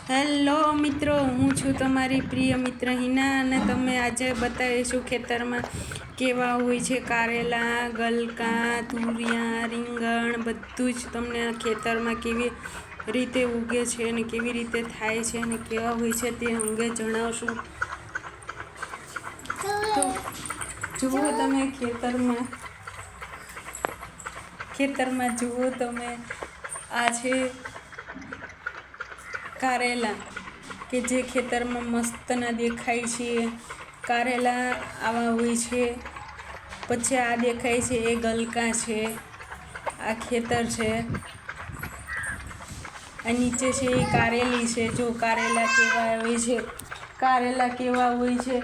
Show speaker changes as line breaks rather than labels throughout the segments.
Hello મિત્રો, હું છું તમારી પ્રિય મિત્ર હિના અને તમે આજે બતાવીશું ખેતરમાં કેવા હોય છે કારેલા, ગલકા, તુરિયા, રીંગણ બધું જ તમને આ ખેતરમાં કેવી રીતે ઉગે છે અને કેવી રીતે થાય છે અને કેવા હોય છે તે અંગે જણાવશું. તો જુઓ તમે ખેતરમાં જુઓ તમે, આ છે કારેલા કે જે ખેતરમાં મસ્તના દેખાય છે. કારેલા આવા હોય છે. પછી આ દેખાય છે એ ગલકા છે. આ ખેતર છે. આ નીચે છે એ કારેલી છે. જો કારેલા કેવા હોય છે, કારેલા કેવા હોય છે,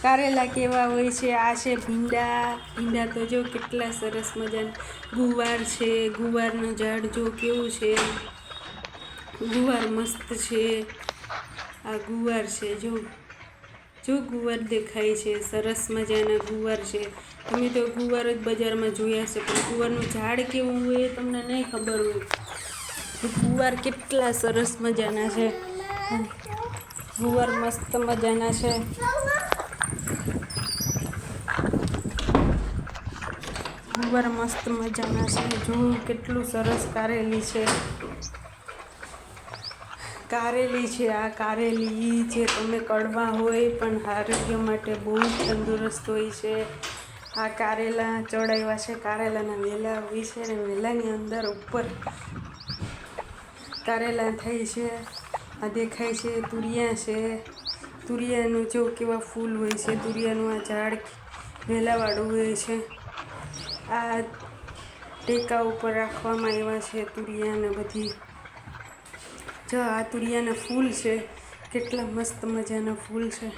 કારેલા કેવા હોય છે. આ છે ભીંડા તો જો કેટલા સરસ મજાના. ગુવાર છે, ગુવારનું ઝાડ જો કેવું છે. ગુવાર મસ્ત છે. આ ગુવાર છે. જો ગુવાર દેખાય છે, સરસ મજાના ગુવાર છે. તમે તો ગુવાર જ બજારમાં જોયા છે, પણ ગુવારનું ઝાડ કેવું હોય એ તમને નહીં ખબર હોય. ગુવાર કેટલા સરસ મજાના છે. ગુવાર મસ્ત મજાના છે. ગુવાર મસ્ત મજાના છે. જો કેટલું સરસ કારેલી છે. આ કારેલી જે તમે કડવા હોય પણ આરોગ્ય માટે બહુ તંદુરસ્ત હોય છે. આ કારેલા ચડાવ્યા છે. કારેલાના વેલા હોય છે અને વેલાની અંદર ઉપર કારેલા થાય છે. આ દેખાય છે તુરિયા છે. તુરિયાનું જો કેવા ફૂલ હોય છે. તુરિયાનું આ ઝાડ વેલાવાળું હોય છે. આ ટેકા ઉપર રાખવામાં આવ્યા છે તુરિયાને બધી. જો આ તુરિયાના ફૂલ છે. કેટલા મસ્ત મજાના ફૂલ છે.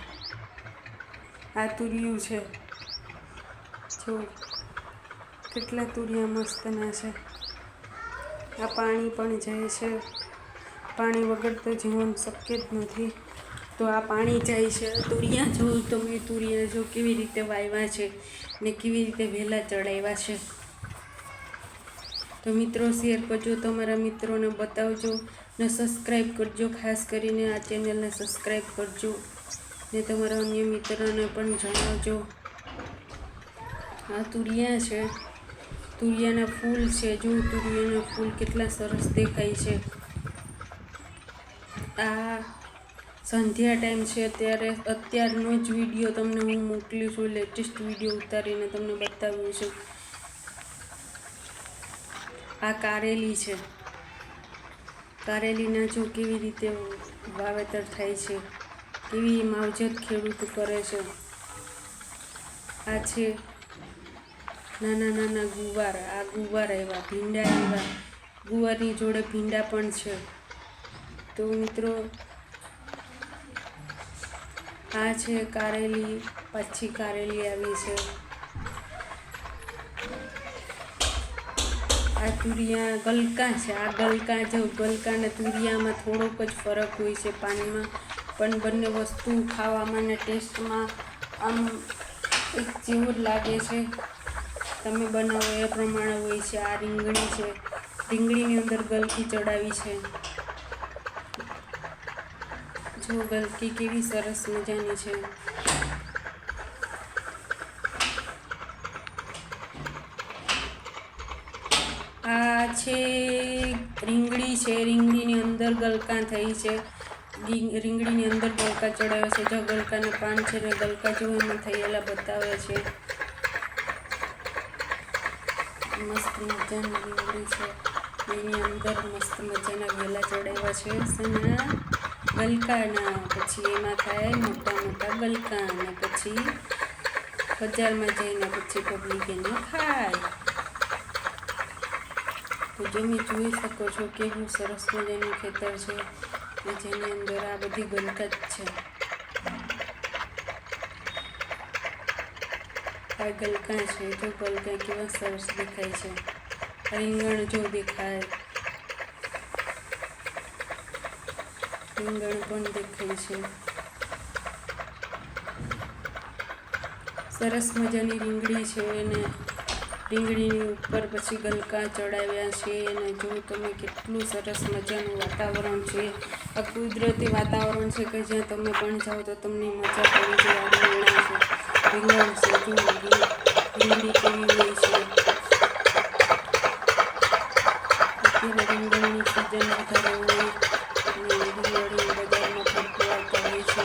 આ તુરિયું છે. જો કેટલા તુરિયા મસ્તના છે. આ પાણી પણ જાય છે. પાણી વગર તો જીવન શક્ય જ નથી. તો આ પાણી જાય છે. તુરિયા જો તમે તુરિયા જો કેવી રીતે વાવ્યા છે ને કેવી રીતે વહેલા ચડાવ્યા છે. તો મિત્રો શેર કરજો, તમારા મિત્રોને બતાવજો ને સબસ્ક્રાઈબ કરજો. ખાસ કરીને આ ચેનલને સબસ્ક્રાઈબ કરજો ને તમારા અન્ય મિત્રોને પણ જણાવજો. આ તુરિયા છે. તુરિયાના ફૂલ છે. જો તુરિયાના ફૂલ કેટલા સરસ દેખાય છે. આ સંધ્યા ટાઈમ છે. અત્યારનો જ વિડીયો તમને હું મોકલું છું. લેટેસ્ટ વિડીયો ઉતારીને તમને બતાવ્યું છું. આ કારેલી છે. કારેલીના જો કેવી રીતે વાવેતર થાય છે, કેવી માવજત ખેડૂત કરે છે. આ છે નાના નાના ગુવાર. આ ગુવાર આવ્યા, ભીંડા આવ્યા. ગુવારની જોડે ભીંડા પણ છે. તો મિત્રો આ છે કારેલી. પાછી કારેલી આવી છે. આ તુરિયા ગલકા છે. આ ગલકા જો ગલકા ને તુરિયામાં થોડોક જ ફરક હોય છે પાણીમાં, પણ બંને વસ્તુ ખાવામાં ને ટેસ્ટમાં આમ એક જેવું જ લાગે છે. તમે બનાવો એ પ્રમાણે હોય છે. આ રીંગણી છે. રીંગણીની અંદર ગલકી ચડાવી છે. જો ગલકી કેવી સરસ મજાની છે. આ છે રીંગણી છે. રીંગણીની અંદર ગલકા થઈ છે. રીંગણીની અંદર ગલકા ચડાવે છે. જો ગલકાના પાન છે ને ગલકા જો એમાં થયેલા બતાવે છે. મસ્ત મજાની રીંગણી છે. એની અંદર મસ્ત મજાના વેલા ચડાવ્યા છે. સના ગલકાના. પછી એમાં થાય મોટા મોટા ગલકા અને પછી બજારમાં જઈને પછી પબ્લિક એને ખાય. તો તમે જોઈ શકો છો કેવું સરસ મજાનું ખેતર છે, જેની અંદર આ બધી ગલકા જ છે. આ ગલકા છે. જો ગલકા કેવા સરસ દેખાય છે. રીંગણ જો દેખાય, રીંગણ પણ દેખાય છે. સરસ મજાની રીંગણી છે અને રીંગણીની ઉપર પછી ગલકા ચડાવ્યા છે અને જો તમે કેટલું સરસ મજાનું વાતાવરણ છે. આ કુદરતી વાતાવરણ છે કે જ્યાં તમે પણ જાઓ તો તમને મજા પડી જાય. રીંગણ છે, રીંગણી કેવી હોય છે. અત્યારે રીંગણની સિઝન વધારે હોય અને રીંગણી બજારમાં ફરતું આવતા હોય છે.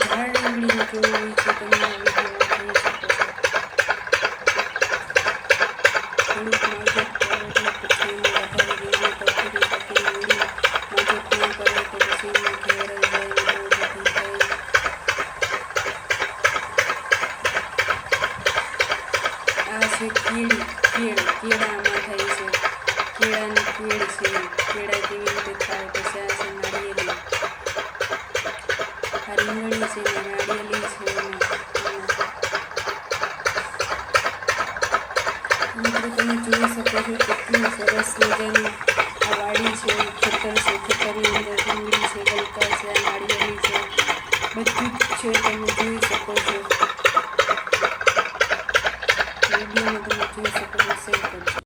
ઝાડ રીંગણીનું કેવું હોય છે તમે આ વિડીયોમાં જોઈ શકો છો. થોડુંક માવજત કરો એટલે પછી એમાં વધારે રીંગણી પકડી એની માવજત ન કરો તો પછી એમાં ઘેરાઈ જાય ને બહુ બધું થાય. આ છે કેળામાં થાય છે. કેળાની કેળ છે. કેળા કેવી રીતે થાય. પછી આ છે નાળિયેરી. આ રીંગણી છે ને નાળિયેરી છે મિત્રો તમે જોઈ શકો છો કેટલું સરસ મજાનું આ વાડી છે, ખેતર છે. ખેતરની અંદર રીંગણી છે, ગલકા છે, આ નાળિયેરી છે, બધું જ છે. તમે જોઈ શકો છો. વિડીયોમાં તમે જોઈ શકો છો. સેવ કરજો.